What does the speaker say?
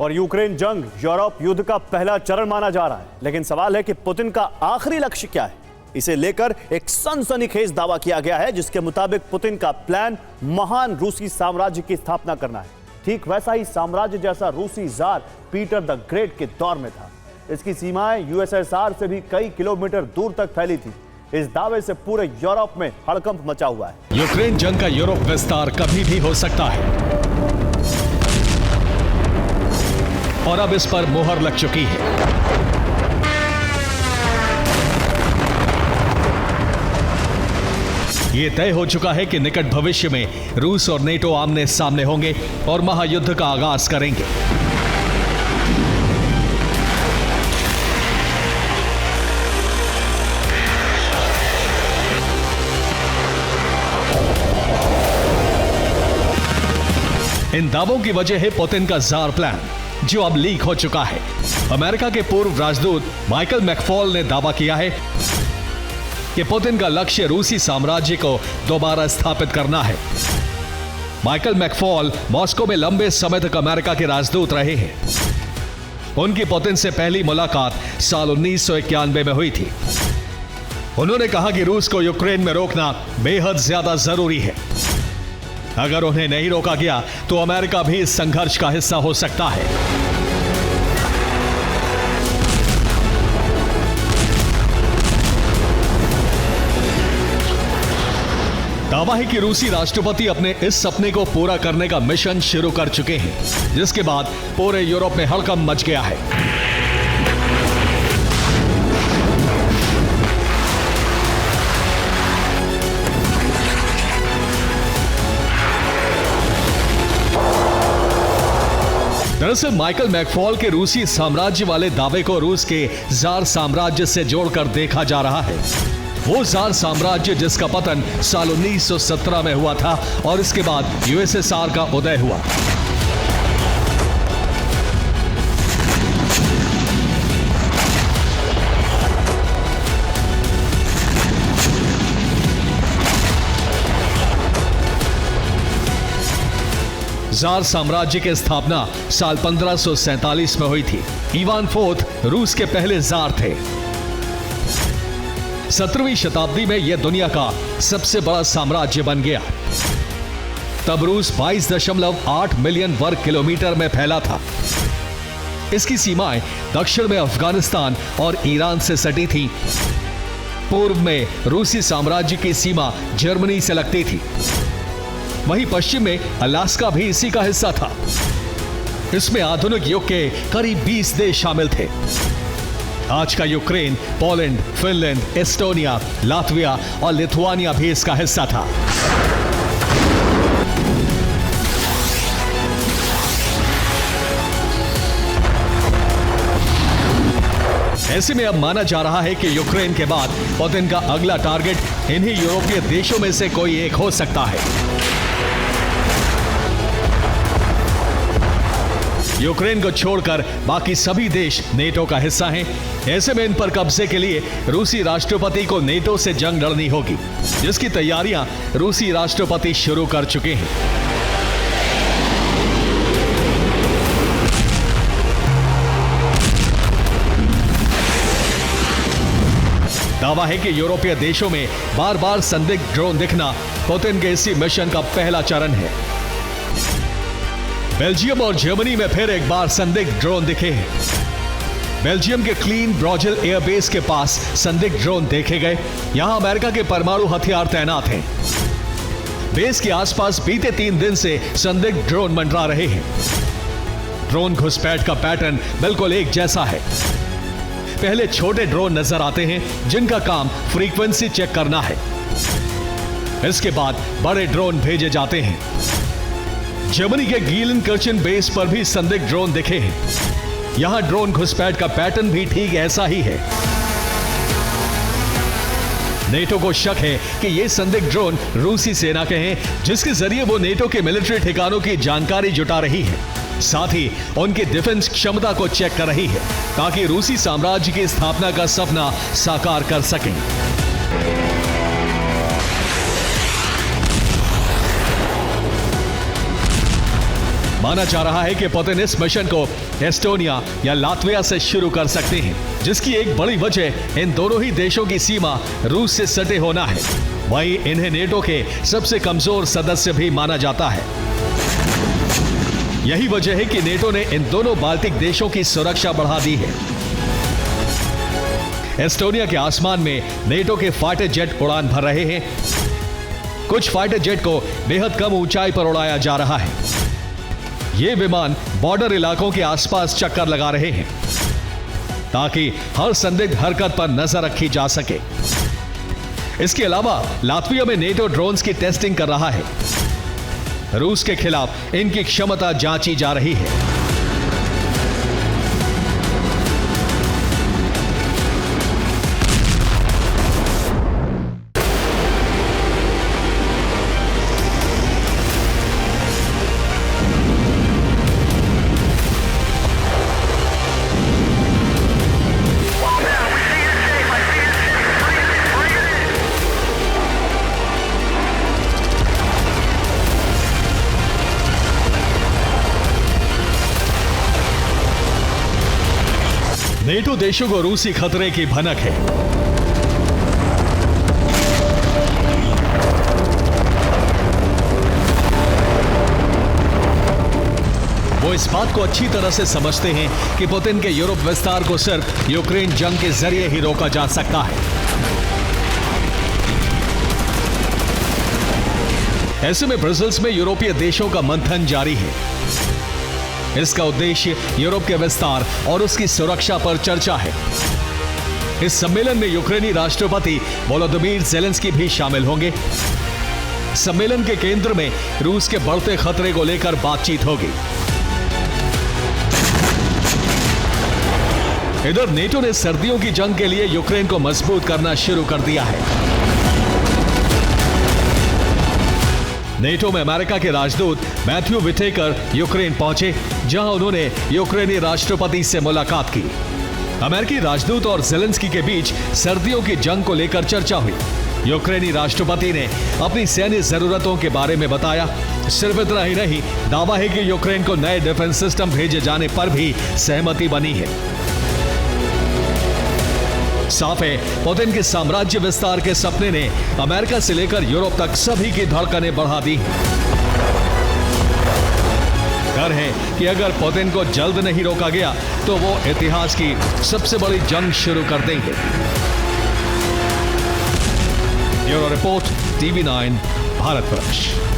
और यूक्रेन जंग यूरोप युद्ध का पहला चरण माना जा रहा है। लेकिन सवाल है कि पुतिन का आखिरी लक्ष्य क्या है। इसे लेकर एक सनसनीखेज दावा किया गया है, जिसके मुताबिक पुतिन का प्लान महान रूसी साम्राज्य की स्थापना करना है। ठीक वैसा ही साम्राज्य जैसा रूसी जार पीटर द ग्रेट के दौर में था। इसकी सीमाएं यूएसएसआर से भी कई किलोमीटर दूर तक फैली थी। इस दावे से पूरे यूरोप में हड़कंप मचा हुआ है। यूक्रेन जंग का यूरोप विस्तार कभी भी हो सकता है और अब इस पर मोहर लग चुकी है। यह तय हो चुका है कि निकट भविष्य में रूस और नेटो आमने सामने होंगे और महायुद्ध का आगाज करेंगे। इन दावों की वजह है पुतिन का जार प्लान, जो अब लीक हो चुका है। अमेरिका के पूर्व राजदूत माइकल मैकफॉल ने दावा किया है कि पुतिन का लक्ष्य रूसी साम्राज्य को दोबारा स्थापित करना है। माइकल मैकफॉल मॉस्को में लंबे समय तक अमेरिका के राजदूत रहे हैं। उनकी पुतिन से पहली मुलाकात साल 1991 में हुई थी। उन्होंने कहा कि रूस को यूक्रेन में रोकना बेहद ज्यादा जरूरी है। अगर उन्हें नहीं रोका गया तो अमेरिका भी इस संघर्ष का हिस्सा हो सकता है। दावा है कि रूसी राष्ट्रपति अपने इस सपने को पूरा करने का मिशन शुरू कर चुके हैं, जिसके बाद पूरे यूरोप में हड़कंप मच गया है। दरअसल माइकल मैकफॉल के रूसी साम्राज्य वाले दावे को रूस के जार साम्राज्य से जोड़कर देखा जा रहा है। वो जार साम्राज्य जिसका पतन साल 1917 में हुआ था और इसके बाद यूएसएसआर का उदय हुआ। जार साम्राज्य की स्थापना साल 1547 में हुई थी। इवान फोर्थ रूस के पहले जार थे। 17वीं शताब्दी में यह दुनिया का सबसे बड़ा साम्राज्य बन गया। तब रूस 22.8 मिलियन वर्ग किलोमीटर में फैला था। इसकी सीमाएं दक्षिण में अफगानिस्तान और ईरान से सटी थी। पूर्व में रूसी साम्राज्य की सीमा जर्मनी से लगती थी। वहीं पश्चिम में अलास्का भी इसी का हिस्सा था। इसमें आधुनिक युग के करीब 20 देश शामिल थे। आज का Ukraine, Poland, Finland, Estonia, Latvia और लिथुआनिया भी इसका हिस्सा था। ऐसे में अब माना जा रहा है कि यूक्रेन के बाद पुतिन का अगला टारगेट इन्हीं यूरोपीय देशों में से कोई एक हो सकता है। यूक्रेन को छोड़कर बाकी सभी देश नेटो का हिस्सा हैं। ऐसे में इन पर कब्जे के लिए रूसी राष्ट्रपति को नेटो से जंग लड़नी होगी, जिसकी तैयारियां रूसी राष्ट्रपति शुरू कर चुके हैं। दावा है कि यूरोपीय देशों में बार बार संदिग्ध ड्रोन दिखना पुतिन के इसी मिशन का पहला चरण है। बेल्जियम और जर्मनी में फिर एक बार संदिग्ध ड्रोन दिखे हैं। बेल्जियम के क्लीन ब्रोजेल एयरबेस के पास संदिग्ध ड्रोन देखे गए। यहां अमेरिका के परमाणु हथियार तैनात हैं। बेस के आसपास बीते 3 दिन से संदिग्ध ड्रोन मंडरा रहे हैं। ड्रोन घुसपैठ का पैटर्न बिल्कुल एक जैसा है। पहले छोटे ड्रोन नजर आते हैं जिनका काम फ्रीक्वेंसी चेक करना है। इसके बाद बड़े ड्रोन भेजे जाते हैं। जर्मनी के गीलेनकर्चन बेस पर भी संदिग्ध ड्रोन दिखे हैं। यहां ड्रोन घुसपैठ का पैटर्न भी ठीक ऐसा ही है। नेटो को शक है कि ये संदिग्ध ड्रोन रूसी सेना के हैं, जिसके जरिए वो नेटो के मिलिट्री ठिकानों की जानकारी जुटा रही है। साथ ही उनकी डिफेंस क्षमता को चेक कर रही है, ताकि रूसी साम्राज्य की स्थापना का सपना साकार कर सकें। माना जा रहा है कि पुतिन इस मिशन को एस्टोनिया या लातविया से शुरू कर सकते हैं, जिसकी एक बड़ी वजह इन दोनों ही देशों की सीमा रूस से सटे होना है। वहीं इन्हें नेटो के सबसे कमजोर सदस्य भी माना जाता है। यही वजह है कि नेटो ने इन दोनों बाल्टिक देशों की सुरक्षा बढ़ा दी है। एस्टोनिया के आसमान में नेटो के फाइटर जेट उड़ान भर रहे हैं। कुछ फाइटर जेट को बेहद कम ऊंचाई पर उड़ाया जा रहा है। ये विमान बॉर्डर इलाकों के आसपास चक्कर लगा रहे हैं ताकि हर संदिग्ध हरकत पर नजर रखी जा सके। इसके अलावा लातविया में नेटो ड्रोन्स की टेस्टिंग कर रहा है। रूस के खिलाफ इनकी क्षमता जांची जा रही है। नेटो देशों को रूसी खतरे की भनक है। वो इस बात को अच्छी तरह से समझते हैं कि पुतिन के यूरोप विस्तार को सिर्फ यूक्रेन जंग के जरिए ही रोका जा सकता है। ऐसे में ब्रसेल्स में यूरोपीय देशों का मंथन जारी है। इसका उद्देश्य यूरोप के विस्तार और उसकी सुरक्षा पर चर्चा है। इस सम्मेलन में यूक्रेनी राष्ट्रपति वोलोदिमीर ज़ेलेंस्की भी शामिल होंगे। सम्मेलन के केंद्र में रूस के बढ़ते खतरे को लेकर बातचीत होगी। इधर नेटो ने सर्दियों की जंग के लिए यूक्रेन को मजबूत करना शुरू कर दिया है। नेटो में अमेरिका के राजदूत मैथ्यू विटेकर यूक्रेन पहुंचे, जहां उन्होंने यूक्रेनी राष्ट्रपति से मुलाकात की। अमेरिकी राजदूत और ज़ेलेंस्की के बीच सर्दियों की जंग को लेकर चर्चा हुई। यूक्रेनी राष्ट्रपति ने अपनी सैन्य जरूरतों के बारे में बताया। सिर्फ इतना ही नहीं, दावा है कि यूक्रेन को नए डिफेंस सिस्टम भेजे जाने पर भी सहमति बनी है। साफ है, पुतिन के साम्राज्य विस्तार के सपने ने अमेरिका से लेकर यूरोप तक सभी की धड़कनें बढ़ा दी। डर है कि अगर पुतिन को जल्द नहीं रोका गया तो वो इतिहास की सबसे बड़ी जंग शुरू कर देंगे। Bureau report, TV9 Bharatvarsh.